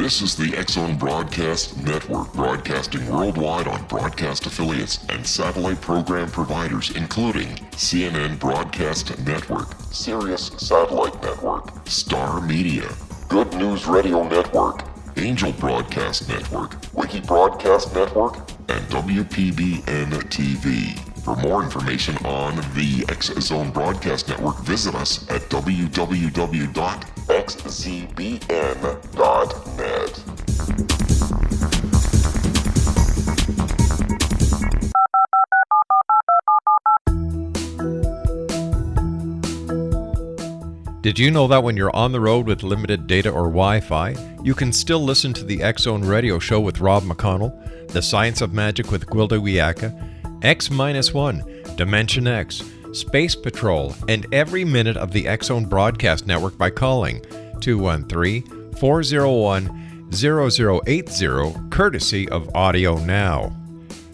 This is the X-Zone Broadcast Network, broadcasting worldwide on broadcast affiliates and satellite program providers, including CNN Broadcast Network, Sirius Satellite Network, Star Media, Good News Radio Network, Angel Broadcast Network, Wiki Broadcast Network, and WPBN TV. For more information on the X-Zone Broadcast Network, visit us at www.xzbn.net. Did you know that when you're on the road with limited data or Wi-Fi, you can still listen to the X-Zone Radio Show with Rob McConnell, The Science of Magic with Gwilda Wiyaka, X-1, Dimension X, Space Patrol, and every minute of the X-Zone Broadcast Network by calling 213-401-0080, courtesy of Audio Now.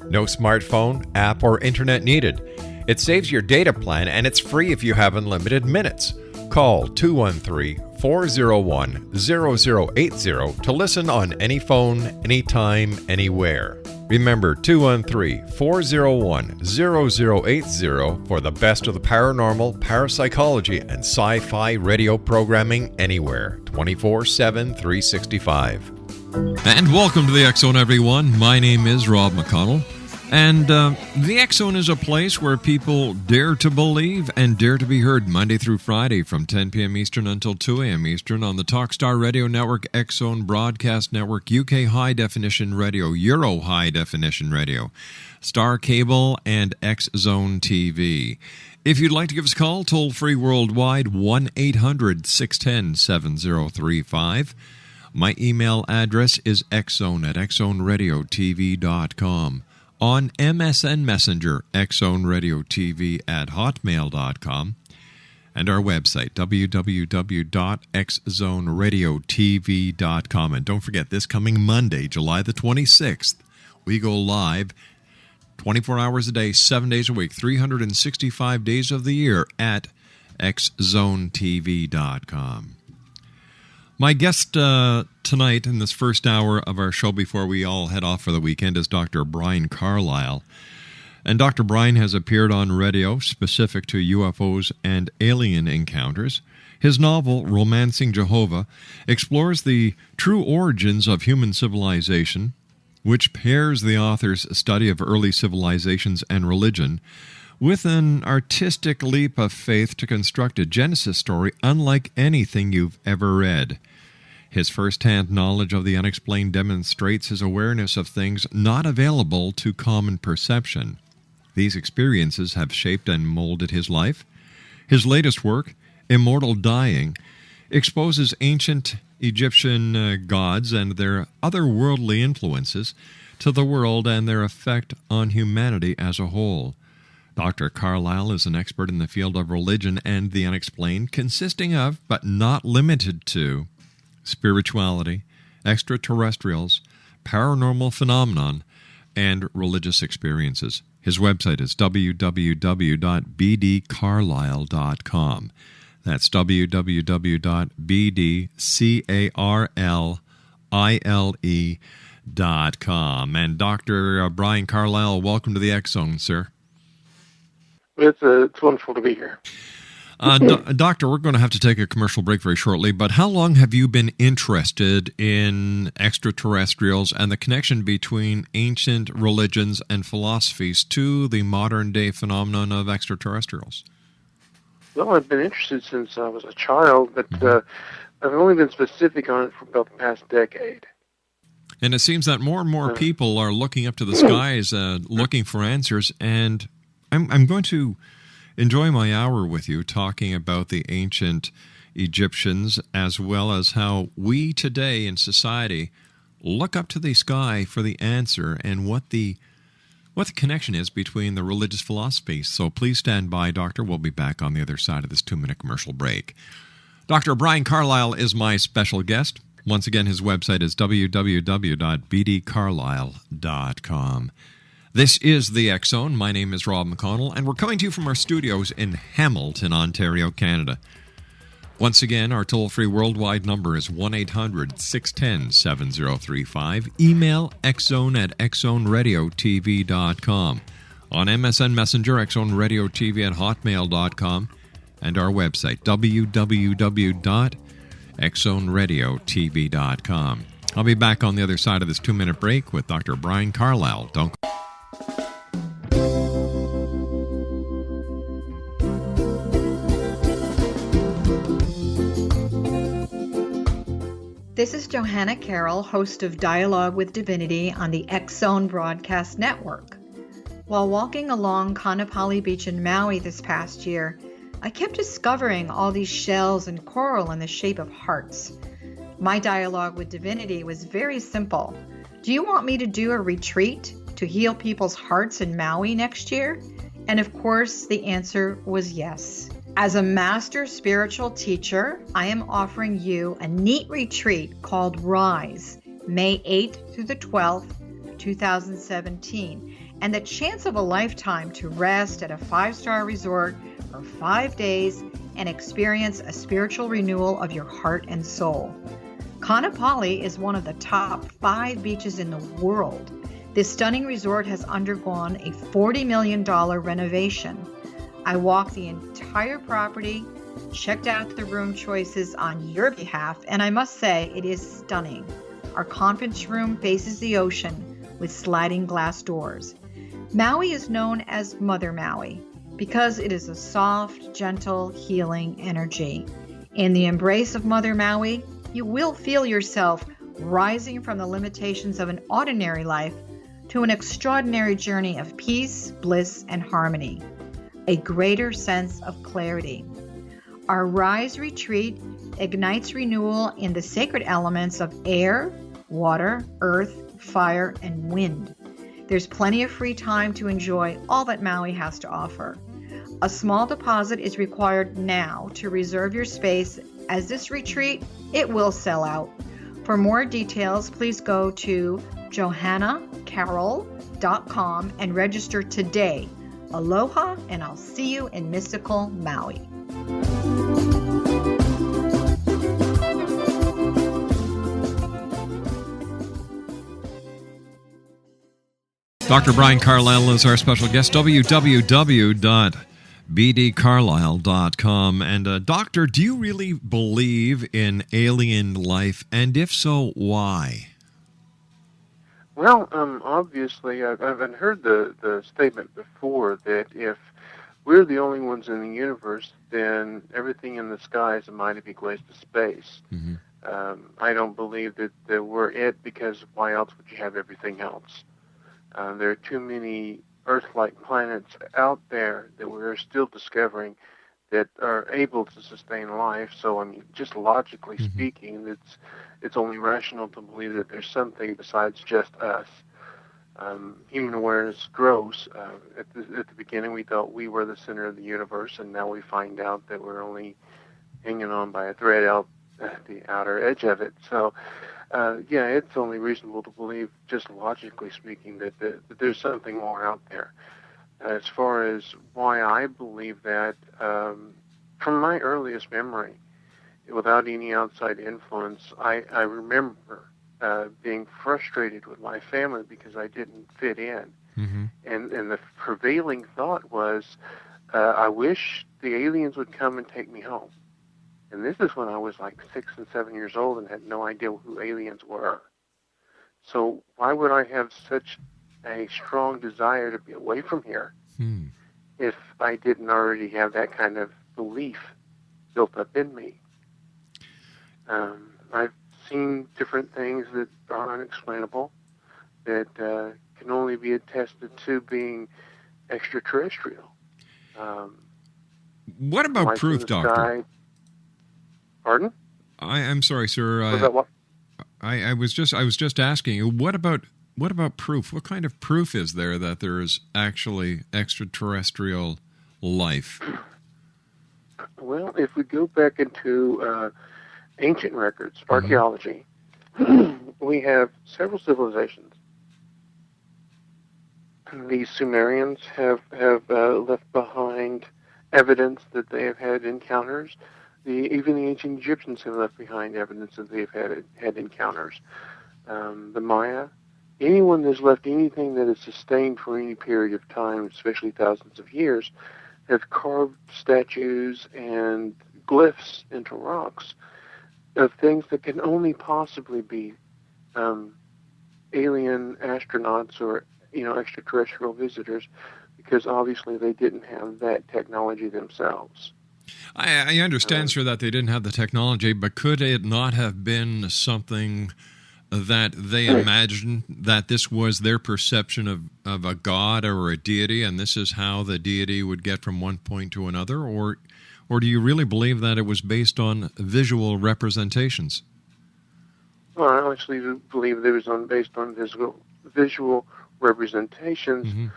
No smartphone, app, or internet needed. It saves your data plan, and it's free if you have unlimited minutes. Call 213-401-0080 to listen on any phone, anytime, anywhere. Remember, 213-401-0080 for the best of the paranormal, parapsychology, and sci-fi radio programming anywhere, 24/7, 365. And welcome to the X-Zone, everyone. My name is Rob McConnell. And the X-Zone is a place where people dare to believe and dare to be heard Monday through Friday from 10 p.m. Eastern until 2 a.m. Eastern on the Talkstar Radio Network, X-Zone Broadcast Network, UK High Definition Radio, Euro High Definition Radio, Star Cable, and X-Zone TV. If you'd like to give us a call, toll-free worldwide, 1-800-610-7035. My email address is xzone@xzoneradiotv.com. On MSN Messenger, xzoneradiotv@hotmail.com, and our website, www.xzoneradiotv.com. And don't forget, this coming Monday, July the 26th, we go live 24 hours a day, 7 days a week, 365 days of the year at xzonetv.com. My guest tonight in this first hour of our show before we all head off for the weekend is Dr. Bryan Carlisle. And Dr. Bryan has appeared on radio specific to UFOs and alien encounters. His novel, Romancing Jehovah, explores the true origins of human civilization, which pairs the author's study of early civilizations and religion with an artistic leap of faith to construct a Genesis story unlike anything you've ever read. His first-hand knowledge of the unexplained demonstrates his awareness of things not available to common perception. These experiences have shaped and molded his life. His latest work, Immortal Dying, exposes ancient Egyptian gods and their otherworldly influences to the world and their effect on humanity as a whole. Dr. Carlisle is an expert in the field of religion and the unexplained, consisting of, but not limited to, spirituality, extraterrestrials, paranormal phenomenon, and religious experiences. His website is www.bdcarlisle.com. That's www.bdcarlisle.com. And Dr. Bryan Carlisle, welcome to the X-Zone, sir. It's wonderful to be here. Doctor, we're going to have to take a commercial break very shortly, but how long have you been interested in extraterrestrials and the connection between ancient religions and philosophies to the modern-day phenomenon of extraterrestrials? Well, I've been interested since I was a child, but I've only been specific on it for about the past decade. And it seems that more and more people are looking up to the skies, looking for answers, and I'm going to enjoy my hour with you talking about the ancient Egyptians as well as how we today in society look up to the sky for the answer and what the connection is between the religious philosophies. So please stand by, Doctor. We'll be back on the other side of this 2-minute commercial break. Dr. Bryan Carlisle is my special guest. Once again, his website is www.bdcarlisle.com. This is the X-Zone. My name is Rob McConnell, and we're coming to you from our studios in Hamilton, Ontario, Canada. Once again, our toll-free worldwide number is 1-800-610-7035. Email xzone@xzoneradiotv.com. On MSN Messenger, xzoneradiotv@hotmail.com. And our website, www.xzoneradiotv.com. I'll be back on the other side of this 2-minute break with Dr. Bryan Carlisle. Don't This is Johanna Carroll, host of Dialogue with Divinity on the X Zone Broadcast Network. While walking along Kaanapali Beach in Maui this past year, I kept discovering all these shells and coral in the shape of hearts. My dialogue with Divinity was very simple. Do you want me to do a retreat to heal people's hearts in Maui next year? And of course, the answer was yes. As a master spiritual teacher, I am offering you a neat retreat called Rise, May 8th through the 12th, 2017, and the chance of a lifetime to rest at a 5-star resort for 5 days and experience a spiritual renewal of your heart and soul. Kaanapali is one of the top 5 beaches in the world. This stunning resort has undergone a $40 million renovation. I walked the entire property, checked out the room choices on your behalf, and I must say it is stunning. Our conference room faces the ocean with sliding glass doors. Maui is known as Mother Maui because it is a soft, gentle, healing energy. In the embrace of Mother Maui, you will feel yourself rising from the limitations of an ordinary life to an extraordinary journey of peace, bliss, and harmony. A greater sense of clarity. Our Rise retreat ignites renewal in the sacred elements of air, water, earth, fire, and wind. There's plenty of free time to enjoy all that Maui has to offer. A small deposit is required now to reserve your space, as this retreat, it will sell out. For more details, please go to johannacarroll.com and register today. Aloha, and I'll see you in mystical Maui. Dr. Bryan Carlisle is our special guest, www.bdcarlisle.com. And doctor, do you really believe in alien life? And if so, why? Well, obviously, I've heard the statement before that if we're the only ones in the universe, then everything in the sky is a mighty big waste of space. Mm-hmm. I don't believe that we're it, because why else would you have everything else? There are too many Earth-like planets out there that we're still discovering that are able to sustain life. So, I mean, just logically speaking, it's only rational to believe that there's something besides just us. Human awareness grows. At the beginning, we thought we were the center of the universe, and now we find out that we're only hanging on by a thread out at the outer edge of it. So, yeah, it's only reasonable to believe, just logically speaking, that there's something more out there. As far as why I believe that, from my earliest memory, without any outside influence, I remember being frustrated with my family because I didn't fit in. Mm-hmm. And the prevailing thought was, I wish the aliens would come and take me home. And this is when I was like 6 and 7 years old and had no idea who aliens were. So why would I have such a strong desire to be away from here if I didn't already have that kind of belief built up in me? I've seen different things that are unexplainable, that can only be attested to being extraterrestrial. What about proof, Doctor? Sky. Pardon? I'm sorry, sir. Was that what? I was just asking you, what about proof? What kind of proof is there that there is actually extraterrestrial life? Well, if we go back into ancient records, archaeology, we have several civilizations. The Sumerians have left behind evidence that they have had encounters. Even the ancient Egyptians have left behind evidence that they've had encounters. The Maya, anyone that's left anything that is sustained for any period of time, especially thousands of years, have carved statues and glyphs into rocks of things that can only possibly be alien astronauts or extraterrestrial visitors, because obviously they didn't have that technology themselves. I understand, sir, that they didn't have the technology, but could it not have been something that they imagined, that this was their perception of a god or a deity, and this is how the deity would get from one point to another? Or do you really believe that it was based on visual representations? Well, I actually believe it was based on visual representations. Mm-hmm.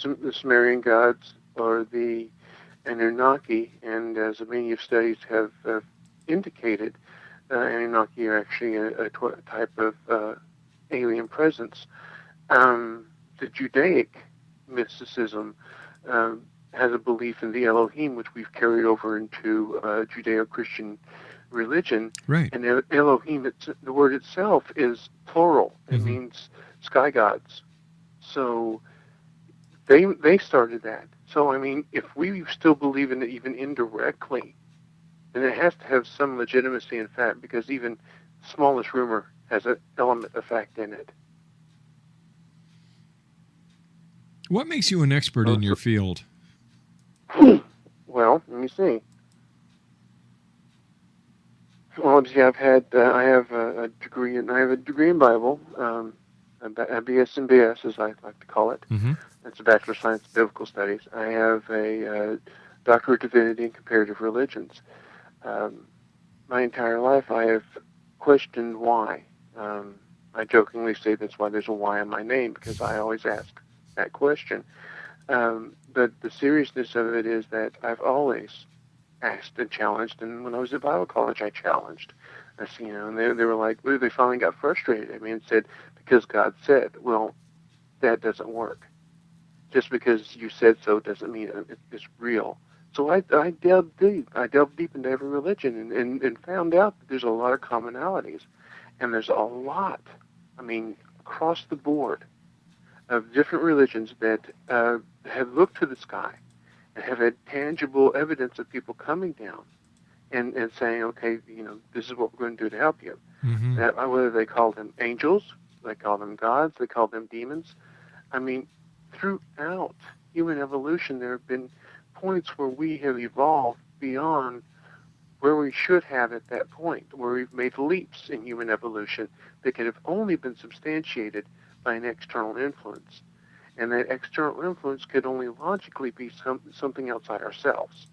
The Sumerian gods or the Anunnaki, and as many of studies have indicated, Anunnaki are actually a type of alien presence. The Judaic mysticism has a belief in the Elohim, which we've carried over into Judeo-Christian religion. Right. And Elohim, the word itself is plural. It mm-hmm. means sky gods. So they started that. So, I mean, if we still believe in it even indirectly, then it has to have some legitimacy in fact, because even the smallest rumor has an element of fact in it. What makes you an expert in your field? Well, let me see. Well, I have a degree in Bible, a BS in BS, as I like to call it. Mm-hmm. It's a Bachelor of Science in Biblical Studies. I have a Doctorate of Divinity in Comparative Religions. My entire life, I have questioned why. I jokingly say that's why there's a Y in my name, because I always ask that question. But the seriousness of it is that I've always asked and challenged, and when I was at Bible college, I challenged. And they were like, they finally got frustrated at me and said, because God said. Well, that doesn't work. Just because you said so doesn't mean it's real. So I delved deep. I delved deep into every religion and found out that there's a lot of commonalities. And there's a lot, across the board, of different religions that have looked to the sky and have had tangible evidence of people coming down and saying, okay, this is what we're going to do to help you. Mm-hmm. Whether they call them angels, they call them gods, they call them demons. Throughout human evolution, there have been points where we have evolved beyond where we should have at that point, where we've made leaps in human evolution that could have only been substantiated by an external influence. And that external influence could only logically be something outside ourselves.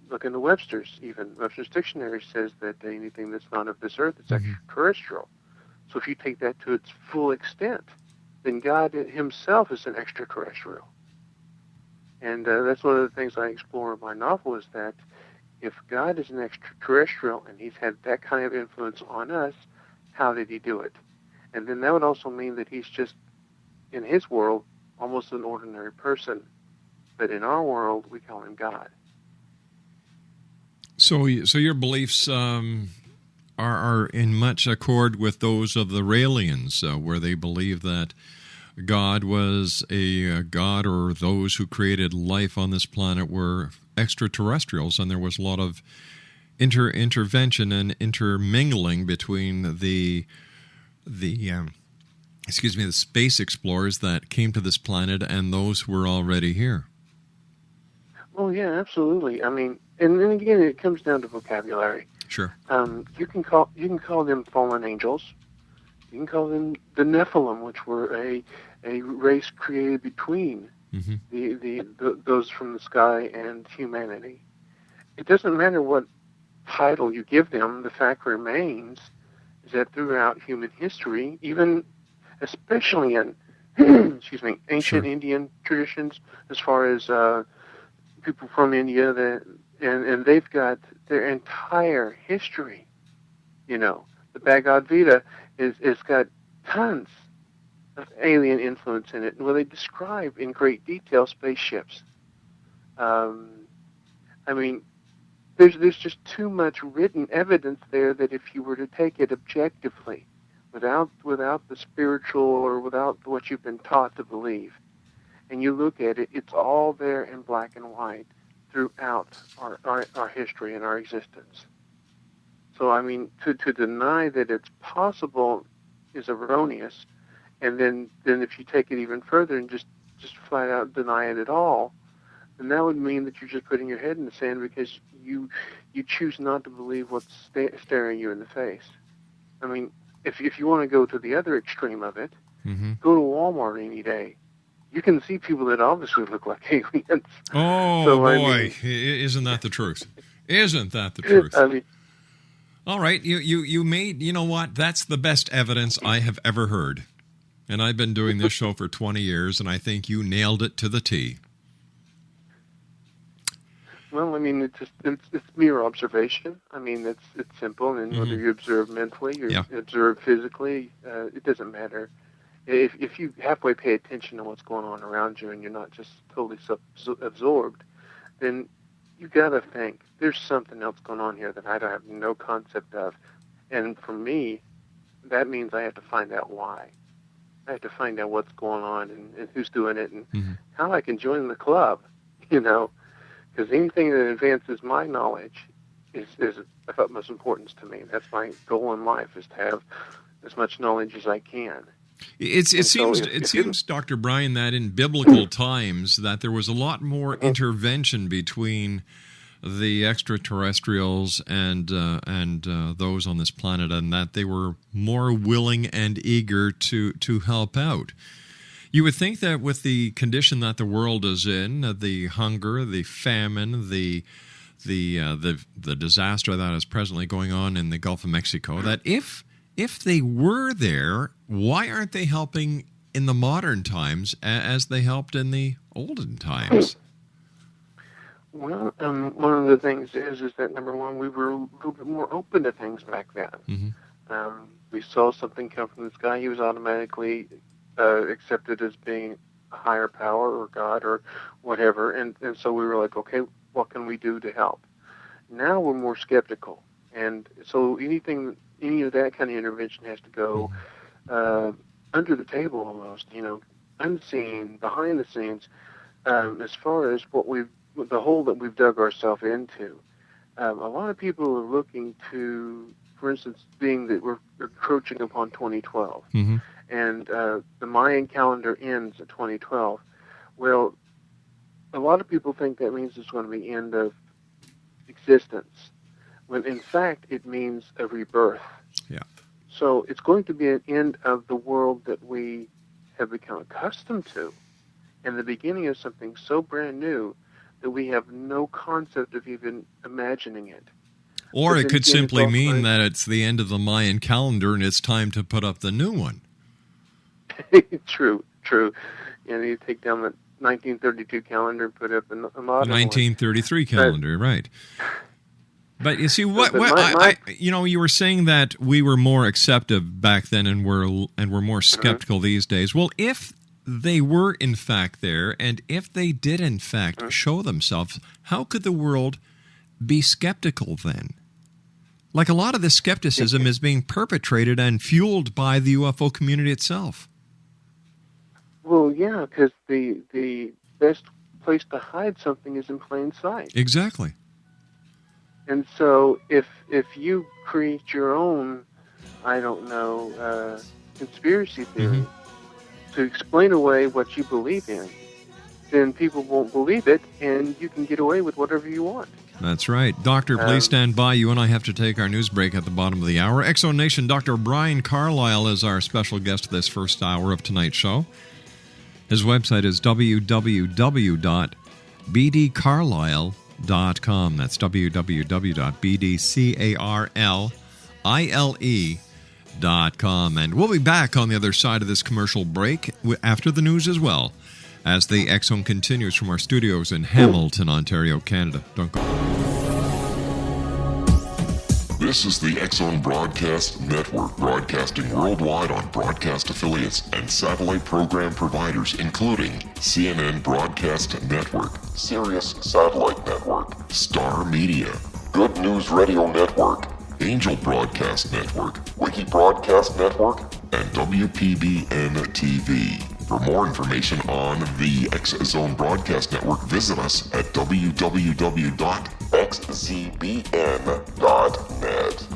Look into Webster's dictionary says that anything that's not of this earth is mm-hmm. extraterrestrial. So if you take that to its full extent, then God himself is an extraterrestrial. And that's one of the things I explore in my novel, is that if God is an extraterrestrial and he's had that kind of influence on us, how did he do it? And then that would also mean that he's just, in his world, almost an ordinary person. But in our world, we call him God. So your beliefs are in much accord with those of the Raelians, where they believe that God was a god, or those who created life on this planet were extraterrestrials, and there was a lot of intervention and intermingling between the space explorers that came to this planet and those who were already here. Well, yeah, absolutely. And then again, it comes down to vocabulary. Sure. You can call them fallen angels. You can call them the Nephilim, which were a race created between mm-hmm. those from the sky and humanity. It doesn't matter what title you give them. The fact remains is that throughout human history, even especially in ancient sure. Indian traditions, as far as people from India, and they've got their entire history. The Bhagavad Gita is got tons of alien influence in it, where they describe in great detail spaceships. there's just too much written evidence there that if you were to take it objectively, without the spiritual or without what you've been taught to believe, and you look at it, it's all there in black and white throughout our history and our existence. So, I mean, to deny that it's possible is erroneous, and then if you take it even further and just flat out deny it at all, then that would mean that you're just putting your head in the sand because you choose not to believe what's staring you in the face. I mean, if you want to go to the other extreme of it, go to Walmart any day. You can see people that obviously look like aliens. Oh, so, boy. I mean, Isn't that the truth? Isn't that the truth? I mean, all right, you made, you know what? That's the best evidence I have ever heard. And I've been doing this show for 20 years, and I think you nailed it to the T. well, I mean, it's mere observation. I mean, it's simple, and whether you observe mentally or observe physically, it doesn't matter. If you halfway pay attention to what's going on around you and you're not just totally absorbed, then you got to think there's something else going on here that I don't have no concept of. And for me, that means I have to find out why. I have to find out what's going on and who's doing it and how I can join the club, because anything that advances my knowledge is of utmost importance to me. That's my goal in life, is to have as much knowledge as I can. It seems, Dr. Bryan, that in biblical times that there was a lot more intervention between the extraterrestrials and those on this planet, and that they were more willing and eager to help out. You would think that with the condition that the world is in, the hunger, the famine, the disaster that is presently going on in the Gulf of Mexico, that if they were there, why aren't they helping in the modern times as they helped in the olden times? Well, one of the things is that, number one, we were a little bit more open to things back then. We saw something come from the sky, he was automatically accepted as being a higher power or God or whatever, and so we were like, okay, what can we do to help? Now we're more skeptical, and so any of that kind of intervention has to go under the table almost, unseen, behind the scenes, as far as the hole that we've dug ourselves into. A lot of people are looking to, for instance, being that we're encroaching upon 2012, and the Mayan calendar ends at 2012. Well, a lot of people think that means it's going to be end of existence, when in fact it means a rebirth. Yeah. So it's going to be an end of the world that we have become accustomed to, and the beginning of something so brand new that we have no concept of even imagining it. Or it could simply mean that it's the end of the Mayan calendar and it's time to put up the new one. True. You take down the 1932 calendar and put up a modern 1933 calendar, right. But you see, you were saying that we were more acceptive back then and we're more skeptical these days. Well, if they were in fact there, and if they did in fact show themselves, how could the world be skeptical then? Like, a lot of this skepticism is being perpetrated and fueled by the UFO community itself. Well, yeah, because the best place to hide something is in plain sight. Exactly. And so if you create your own, conspiracy theory to explain away what you believe in, then people won't believe it, and you can get away with whatever you want. That's right. Doctor, please stand by. You and I have to take our news break at the bottom of the hour. Exo Nation, Dr. Bryan Carlisle is our special guest this first hour of tonight's show. His website is www.bdcarlisle.com. That's www.bdcarlisle.com. And we'll be back on the other side of this commercial break after the news as well, as the X-Zone continues from our studios in Hamilton, Ontario, Canada. Don't go. This is the X-Zone Broadcast Network, broadcasting worldwide on broadcast affiliates and satellite program providers, including CNN Broadcast Network, Sirius Satellite Network, Star Media, Good News Radio Network, Angel Broadcast Network, Wiki Broadcast Network, and WPBN TV. For more information on the X Zone Broadcast Network, visit us at www.xzbn.net.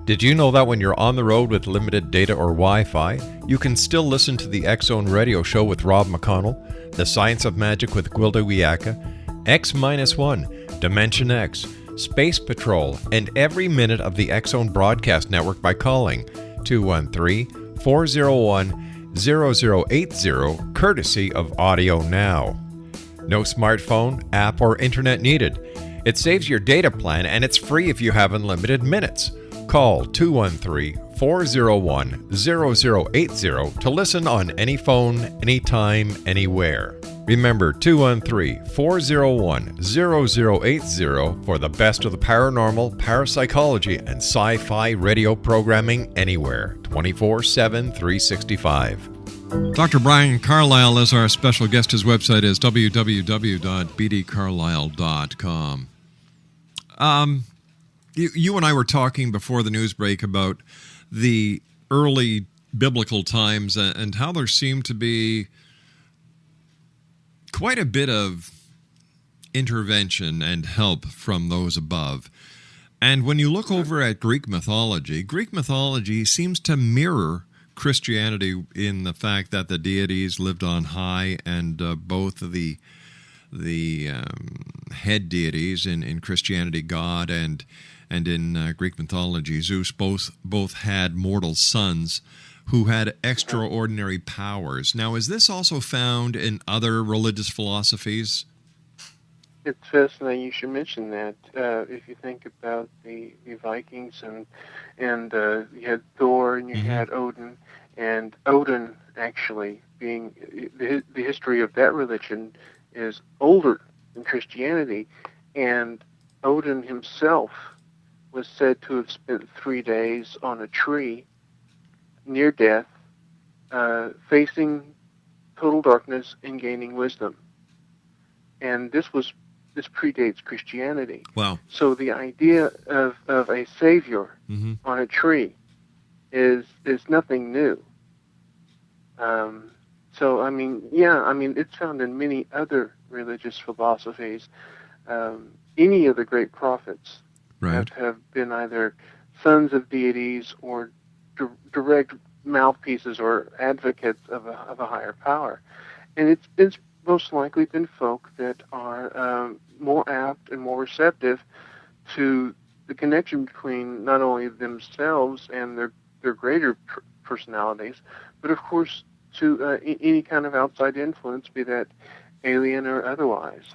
Did you know that when you're on the road with limited data or Wi-Fi, you can still listen to the X Zone Radio Show with Rob McConnell, The Science of Magic with Gwilda Wiyaka, X-1, Dimension X, Space Patrol, and every minute of the X Zone Broadcast Network by calling 213-401-0080, courtesy of Audio Now. No smartphone, app, or internet needed. It saves your data plan and it's free if you have unlimited minutes. Call 213-401-0080 to listen on any phone, anytime, anywhere. Remember 213-401-0080 for the best of the paranormal, parapsychology, and sci-fi radio programming anywhere, 24/7, 365. Dr. Bryan Carlisle is our special guest. His website is www.bdcarlisle.com. You and I were talking before the news break about the early biblical times and how there seemed to be quite a bit of intervention and help from those above. And when you look over at Greek mythology seems to mirror Christianity in the fact that the deities lived on high, and both the head deities in Christianity, God, and in Greek mythology, Zeus, both had mortal sons who had extraordinary powers. Now, is this also found in other religious philosophies? It's fascinating you should mention that. If you think about the Vikings, and you had Thor and you had Odin, and Odin actually being the history of that religion is older than Christianity, and Odin himself was said to have spent 3 days on a tree near death, facing total darkness and gaining wisdom. And this predates Christianity. Wow. So the idea of a savior on a tree is nothing new. It's found in many other religious philosophies. Any of the great prophets have been either sons of deities or direct mouthpieces or advocates of a higher power. And it's most likely been folk that are more apt and more receptive to the connection between not only themselves and their greater personalities, but of course to any kind of outside influence, be that alien or otherwise.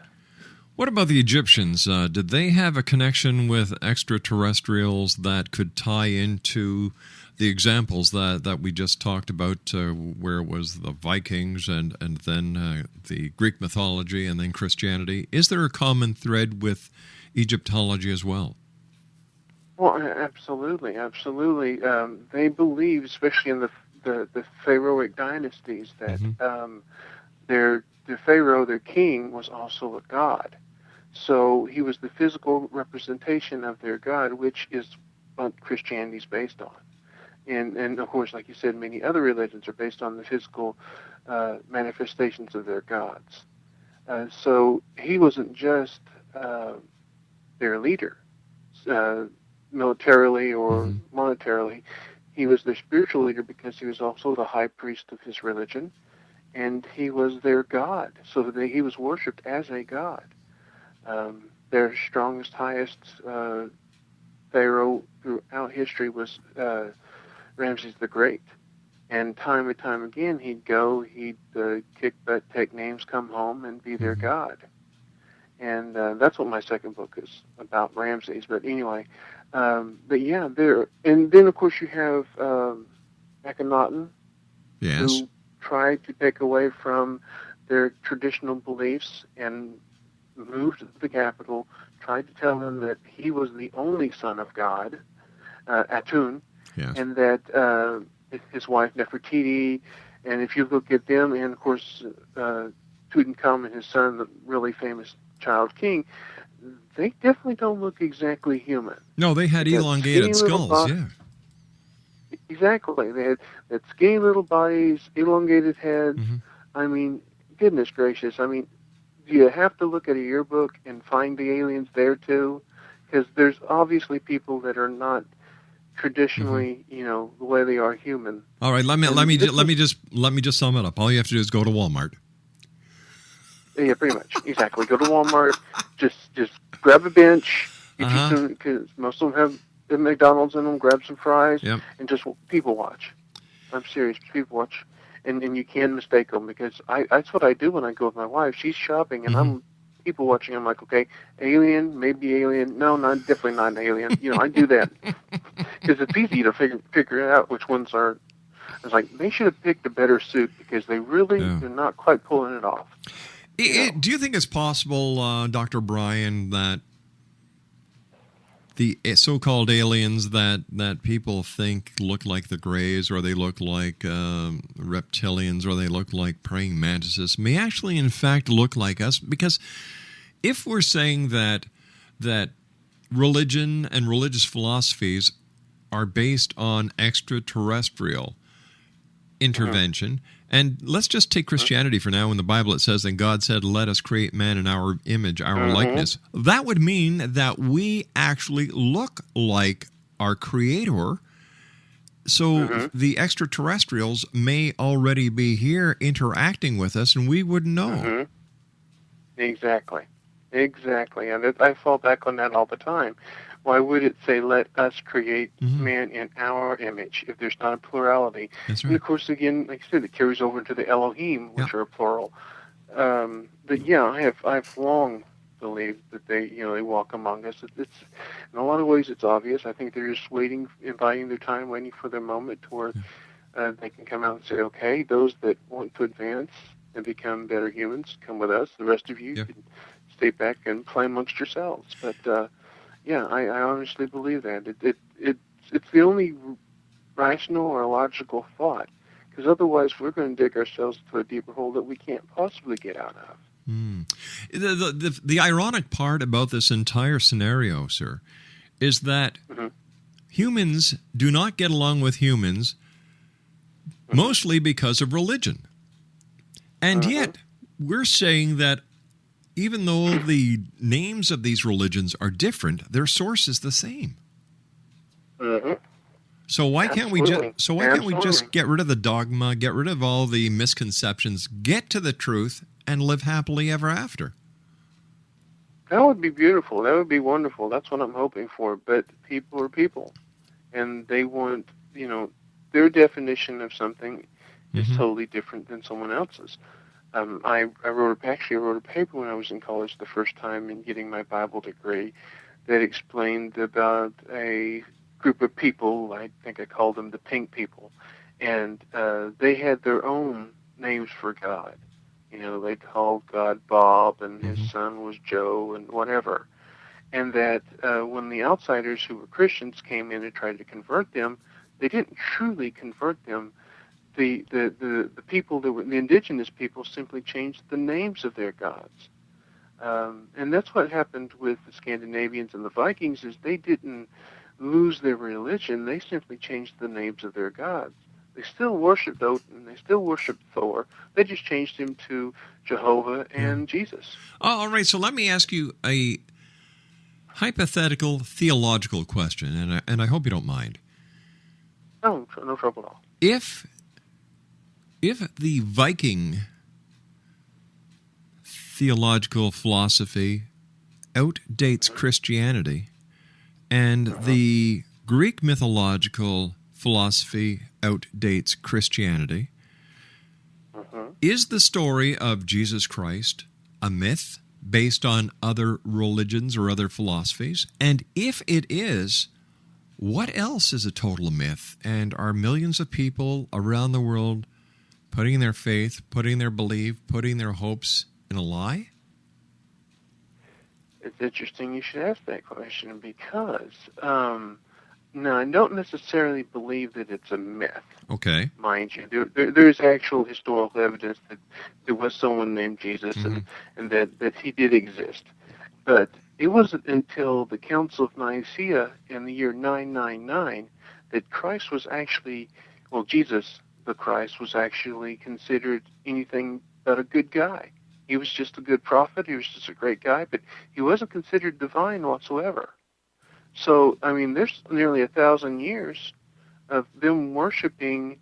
What about the Egyptians? Did they have a connection with extraterrestrials that could tie into the examples that we just talked about, where it was the Vikings and then the Greek mythology and then Christianity? Is there a common thread with Egyptology as well? Well, absolutely. They believe, especially in the pharaohic dynasties, that their pharaoh, their king, was also a god. So he was the physical representation of their god, which is what Christianity is based on. And of course, like you said, many other religions are based on the physical manifestations of their gods. So he wasn't just their leader, militarily or monetarily. He was their spiritual leader because he was also the high priest of his religion, and he was their god. So he was worshipped as a god. Their strongest, highest pharaoh throughout history was Ramses the Great. And time and time again, he'd kick butt, take names, come home, and be their god. And that's what my second book is about, Ramses. But anyway, there. And then, of course, you have Akhenaten, who tried to take away from their traditional beliefs and moved to the capital, tried to tell them that he was the only son of God, Atun, and that his wife Nefertiti, and if you look at them, and of course Tutankhamun, his son, the really famous child king, they definitely don't look exactly human. No, they had elongated skulls, yeah. Exactly. They had skinny little bodies, elongated heads. Mm-hmm. I mean, goodness gracious. I mean, do you have to look at a yearbook and find the aliens there too? Because there's obviously people that are not traditionally, the way they are human. All right, let me just sum it up. All you have to do is go to Walmart. Yeah, pretty much. Exactly. Go to Walmart. Just grab a bench. Because most of them have the McDonald's in them. Grab some fries and just people watch. I'm serious. People watch, and you can mistake them because that's what I do when I go with my wife. She's shopping and I'm people watching. I'm like, okay, alien, maybe alien. No, definitely not an alien. I do that because it's easy to figure out which ones are. It's like they should have picked a better suit because they really they're not quite pulling it off. Do you think it's possible, Dr. Bryan, that the so-called aliens that people think look like the Greys, or they look like reptilians, or they look like praying mantises, may actually, in fact, look like us? Because if we're saying that religion and religious philosophies are based on extraterrestrial intervention, and let's just take Christianity for now. In the Bible it says, and God said, let us create man in our image, our likeness. That would mean that we actually look like our Creator. So the extraterrestrials may already be here interacting with us, and we wouldn't know. Exactly. And I fall back on that all the time. Why would it say, let us create man in our image, if there's not a plurality? That's right. And, of course, again, like I said, it carries over into the Elohim, which are a plural. But, yeah, I've long believed that they walk among us. It's in a lot of ways, it's obvious. I think they're just waiting, biding their time, waiting for their moment to where they can come out and say, okay, those that want to advance and become better humans, come with us. The rest of you can stay back and play amongst yourselves. But, yeah, I honestly believe that. It's the only rational or logical thought, because otherwise we're going to dig ourselves into a deeper hole that we can't possibly get out of. The ironic part about this entire scenario, sir, is that humans do not get along with humans, mostly because of religion. And yet, we're saying that even though the names of these religions are different, their source is the same. So why can't we just get rid of the dogma, get rid of all the misconceptions, get to the truth, and live happily ever after? That would be beautiful. That would be wonderful. That's what I'm hoping for. But people are people, and they want, their definition of something is totally different than someone else's. I wrote a paper when I was in college the first time in getting my Bible degree that explained about a group of people. I think I called them the Pink People, and they had their own names for God. They called God Bob, and his son was Joe, and whatever. And that when the outsiders who were Christians came in and tried to convert them, they didn't truly convert them. The people that were the indigenous people simply changed the names of their gods, and that's what happened with the Scandinavians and the Vikings. Is they didn't lose their religion; they simply changed the names of their gods. They still worshipped Odin, they still worshipped Thor. They just changed him to Jehovah and Jesus. Oh, all right. So let me ask you a hypothetical theological question, and I hope you don't mind. No trouble at all. If the Viking theological philosophy outdates Christianity, and the Greek mythological philosophy outdates Christianity, is the story of Jesus Christ a myth based on other religions or other philosophies? And if it is, what else is a total myth? And are millions of people around the world putting their faith, putting their belief, putting their hopes in a lie? It's interesting you should ask that question because, No, I don't necessarily believe that it's a myth, Okay. mind you. There's actual historical evidence that there was someone named Jesus and that he did exist. But it wasn't until the Council of Nicaea in the year 999 that Christ was actually, well, Jesus, the Christ, was actually considered anything but a good guy. He was just a good prophet. He was just a great guy, but he wasn't considered divine whatsoever. So, I mean, there's nearly 1,000 years of them worshiping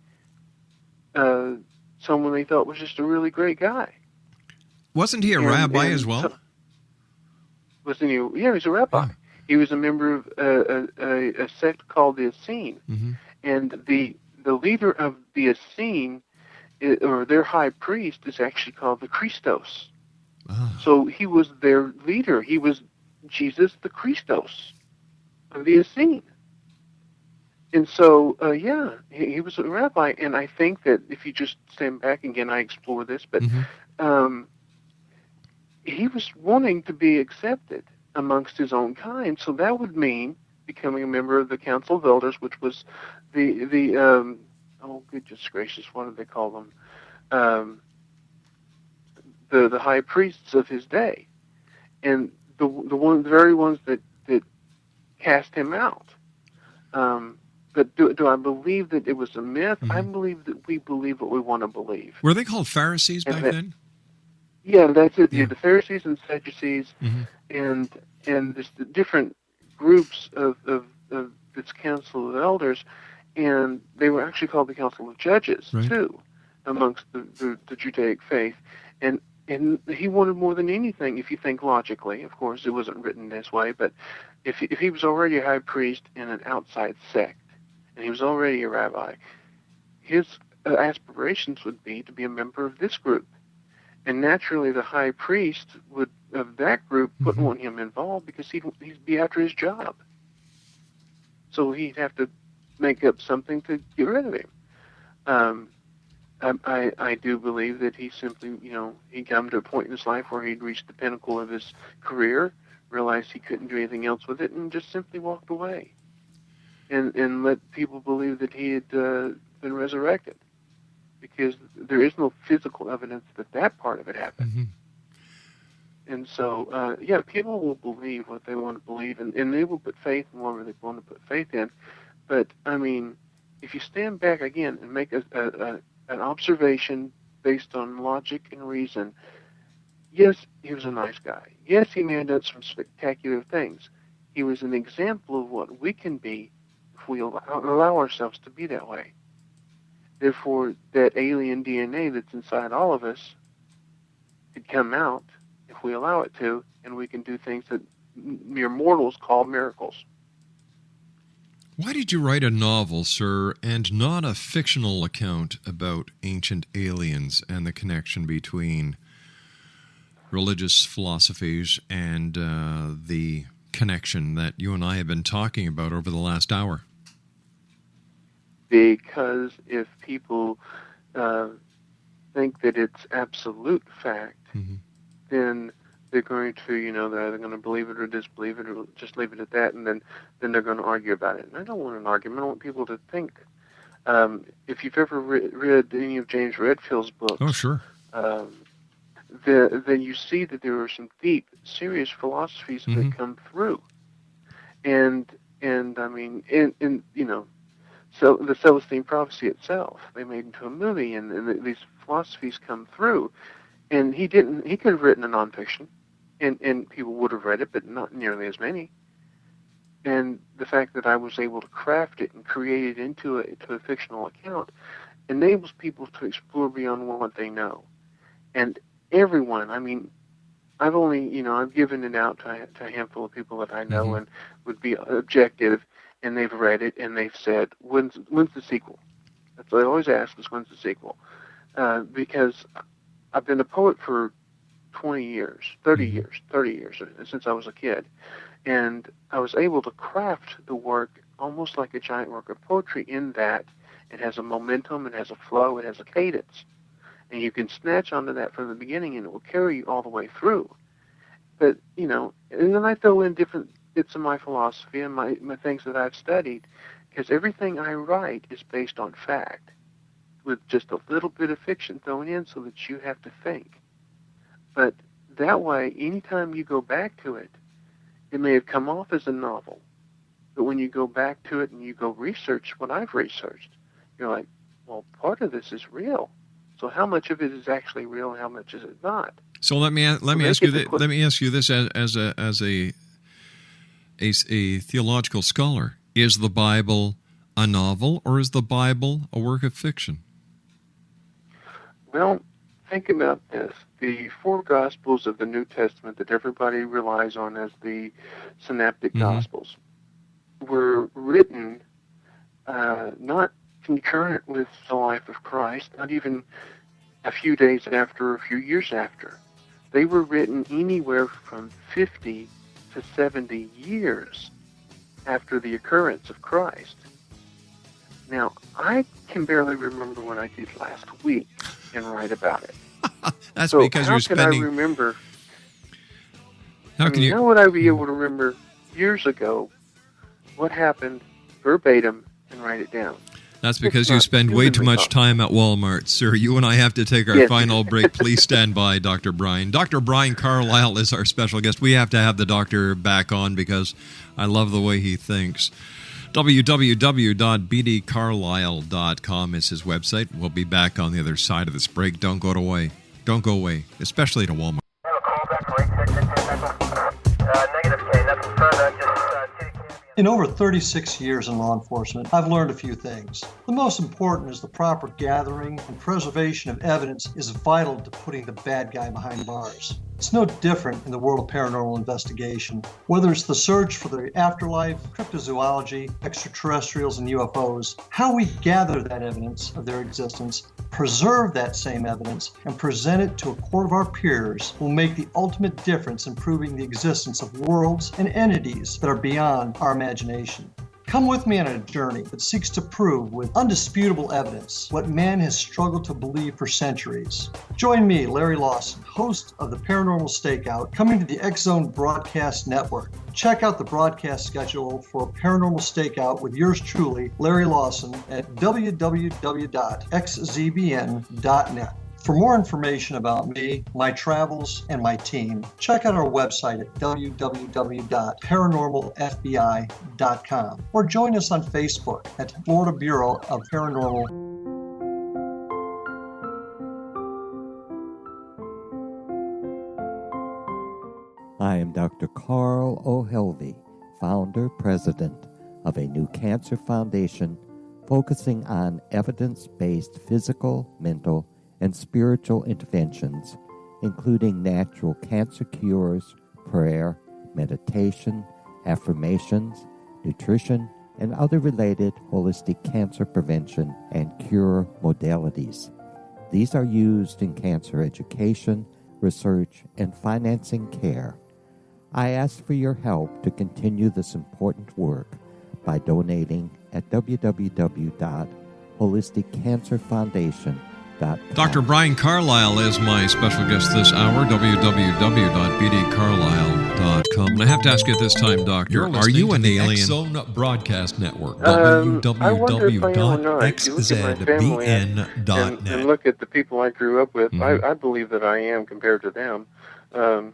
someone they thought was just a really great guy. Wasn't he a rabbi as well? Wasn't he? Yeah, he was a rabbi. Yeah. He was a member of a sect called the Essene, and the leader of the Essene, or their high priest, is actually called the Christos. Ah. So he was their leader. He was Jesus the Christos of the Essene. And so, he was a rabbi, and I think that if you just stand back again, I explore this, but he was wanting to be accepted amongst his own kind, so that would mean becoming a member of the Council of Elders, which was the oh goodness gracious, what did they call them? The high priests of his day, and the very ones that cast him out. But do I believe that it was a myth? I believe that we believe what we want to believe. Were they called Pharisees back then? Yeah, that's it. Yeah. The Pharisees and Sadducees, and there's the different groups of this Council of Elders, and they were actually called the Council of Judges too, amongst the Judaic faith, and he wanted more than anything. If you think logically, of course, it wasn't written this way, but if he was already a high priest in an outside sect, and he was already a rabbi, his aspirations would be to be a member of this group. And naturally, the high priest of that group wouldn't want him involved because he'd be after his job. So he'd have to make up something to get rid of him. I do believe that he simply, he'd come to a point in his life where he'd reached the pinnacle of his career, realized he couldn't do anything else with it, and just simply walked away. And let people believe that he had been resurrected. Because there is no physical evidence that part of it happened. And so, people will believe what they want to believe, and they will put faith in whatever they want to put faith in. But, I mean, if you stand back again and make an observation based on logic and reason, yes, he was a nice guy. Yes, he may have done some spectacular things. He was an example of what we can be if we allow ourselves to be that way. Therefore, that alien DNA that's inside all of us could come out if we allow it to, and we can do things that mere mortals call miracles. Why did you write a novel, sir, and not a fictional account about ancient aliens and the connection between religious philosophies and the connection that you and I have been talking about over the last hour? Because if people think that it's absolute fact, then they're going to, they're either going to believe it or disbelieve it or just leave it at that, and then they're going to argue about it. And I don't want an argument. I want people to think. If you've ever read any of James Redfield's books, oh, sure. Then you see that there are some deep, serious philosophies that come through. And I mean, so the Celestine Prophecy itself, they made into a movie, and these philosophies come through. And he could have written a nonfiction, and people would have read it, but not nearly as many. And the fact that I was able to craft it and create it into a fictional account enables people to explore beyond what they know. And everyone, I mean, I've given it out to a handful of people that I know and would be objective, and they've read it, and they've said, when's the sequel? That's what I always ask is, when's the sequel? Because I've been a poet for 30 years, since I was a kid. And I was able to craft the work almost like a giant work of poetry in that it has a momentum, it has a flow, it has a cadence. And you can snatch onto that from the beginning, and it will carry you all the way through. But, and then I throw in different bits of my philosophy and my things that I've studied, because everything I write is based on fact, with just a little bit of fiction thrown in so that you have to think. But that way, anytime you go back to it, it may have come off as a novel. But when you go back to it and you go research what I've researched, you're like, well, part of this is real. So how much of it is actually real and how much is it not? So let me ask you this as a theological scholar: is the Bible a novel, or is the Bible a work of fiction? Well, think about this. The four Gospels of the New Testament that everybody relies on as the synoptic Gospels were written not concurrent with the life of Christ, not even a few days after or a few years after. They were written anywhere from 50 to 70 years after the occurrence of Christ. Now, I can barely remember what I did last week and write about it. That's so because you're spending... I remember... How would I be able to remember years ago what happened verbatim and write it down? That's because you spend way too much time at Walmart, sir. You and I have to take our final break. Please stand by, Dr. Bryan. Dr. Bryan Carlisle is our special guest. We have to have the doctor back on because I love the way he thinks. www.bdcarlisle.com is his website. We'll be back on the other side of this break. Don't go away. Don't go away, especially to Walmart. In over 36 years in law enforcement, I've learned a few things. The most important is the proper gathering and preservation of evidence is vital to putting the bad guy behind bars. It's no different in the world of paranormal investigation. Whether it's the search for the afterlife, cryptozoology, extraterrestrials, and UFOs, how we gather that evidence of their existence, preserve that same evidence, and present it to a court of our peers will make the ultimate difference in proving the existence of worlds and entities that are beyond our imagination. Come with me on a journey that seeks to prove with undisputable evidence what man has struggled to believe for centuries. Join me, Larry Lawson, host of the Paranormal Stakeout, coming to the X-Zone Broadcast Network. Check out the broadcast schedule for Paranormal Stakeout with yours truly, Larry Lawson, at www.xzbn.net. For more information about me, my travels, and my team, check out our website at www.paranormalfbi.com or join us on Facebook at Florida Bureau of Paranormal. I am Dr. Carl O'Helvey, founder, president of a new cancer foundation focusing on evidence-based physical, mental, and spiritual interventions, including natural cancer cures, prayer, meditation, affirmations, nutrition, and other related holistic cancer prevention and cure modalities. These are used in cancer education, research, and financing care. I ask for your help to continue this important work by donating at www.holisticcancerfoundation.com. Dr. Bryan Carlisle is my special guest this hour, www.bdcarlisle.com. And I have to ask you at this time, Doctor, are you an alien? X-Zone Broadcast Network, www.xzbn.net. And look at the people I grew up with. I believe that I am compared to them. So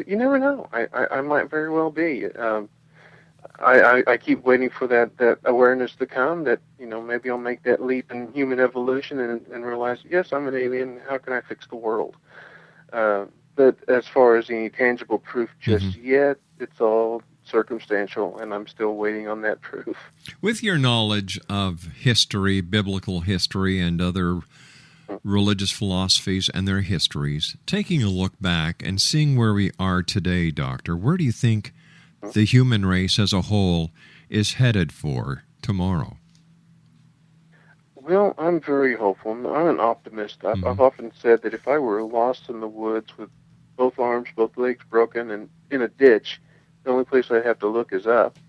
you never know. I might very well be. I keep waiting for that awareness to come that, maybe I'll make that leap in human evolution and realize, yes, I'm an alien. How can I fix the world? But as far as any tangible proof just yet, it's all circumstantial, and I'm still waiting on that proof. With your knowledge of history, biblical history, and other religious philosophies and their histories, taking a look back and seeing where we are today, Doctor, where do you think the human race as a whole is headed for tomorrow? Well, I'm very hopeful. I'm an optimist. I've often said that if I were lost in the woods with both arms, both legs broken, and in a ditch, the only place I'd have to look is up.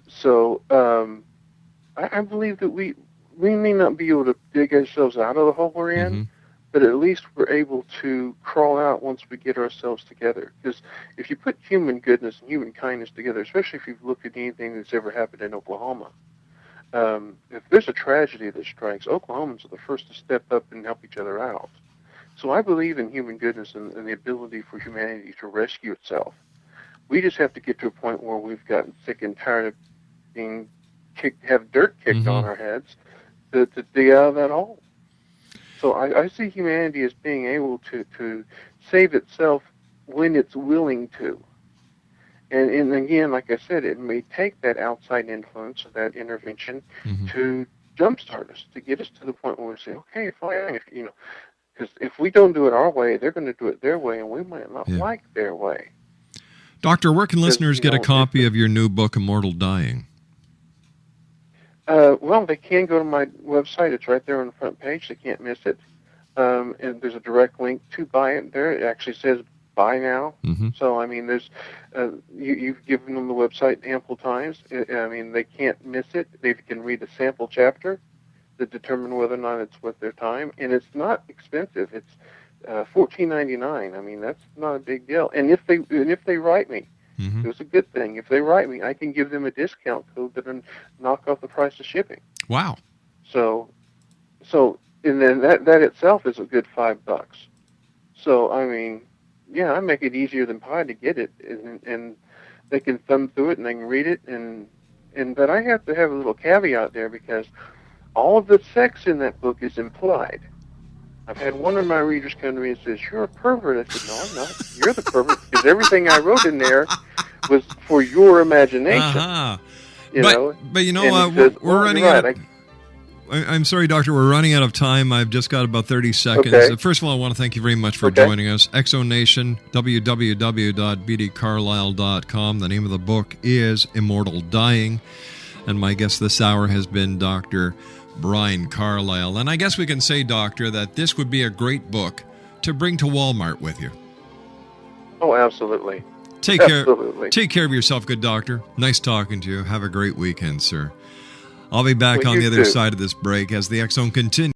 So I believe that we may not be able to dig ourselves out of the hole we're in, but at least we're able to crawl out once we get ourselves together. Because if you put human goodness and human kindness together, especially if you've looked at anything that's ever happened in Oklahoma, if there's a tragedy that strikes, Oklahomans are the first to step up and help each other out. So I believe in human goodness and the ability for humanity to rescue itself. We just have to get to a point where we've gotten sick and tired of being have dirt kicked on our heads to dig out of that hole. So I see humanity as being able to save itself when it's willing to. And again, like I said, it may take that outside influence or that intervention to jumpstart us, to get us to the point where we say, okay, fine, because if we don't do it our way, they're going to do it their way, and we might not like their way. Doctor, where can listeners get a copy of your new book, Immortal Dying? Well, they can go to my website. It's right there on the front page. They can't miss it. And there's a direct link to buy it there. It actually says buy now. So, I mean, there's you've given them the website ample times. I mean, they can't miss it. They can read a sample chapter to determine whether or not it's worth their time. And it's not expensive. It's $14.99. I mean, that's not a big deal. And if they write me, it was a good thing. If they write me, I can give them a discount code that'll knock off the price of shipping. Wow. So, and then that itself is a good $5. So, I mean, yeah, I make it easier than pie to get it, and they can thumb through it and they can read it, but I have to have a little caveat there because all of the sex in that book is implied. I've had one of my readers come to me and says, "You're a pervert." I said, "No, I'm not. You're the pervert because everything I wrote in there was for your imagination." You know? But you know, we're running out of... I'm sorry, Doctor, we're running out of time. I've just got about 30 seconds. Okay. First of all, I want to thank you very much for joining us. Exo Nation, www.bdcarlisle.com. The name of the book is Immortal Dying. And my guest this hour has been Dr. Bryan Carlisle. And I guess we can say, Doctor, that this would be a great book to bring to Walmart with you. Oh, absolutely. Take care of yourself, good doctor. Nice talking to you. Have a great weekend, sir. I'll be back on the other side of this break as the X Zone continues.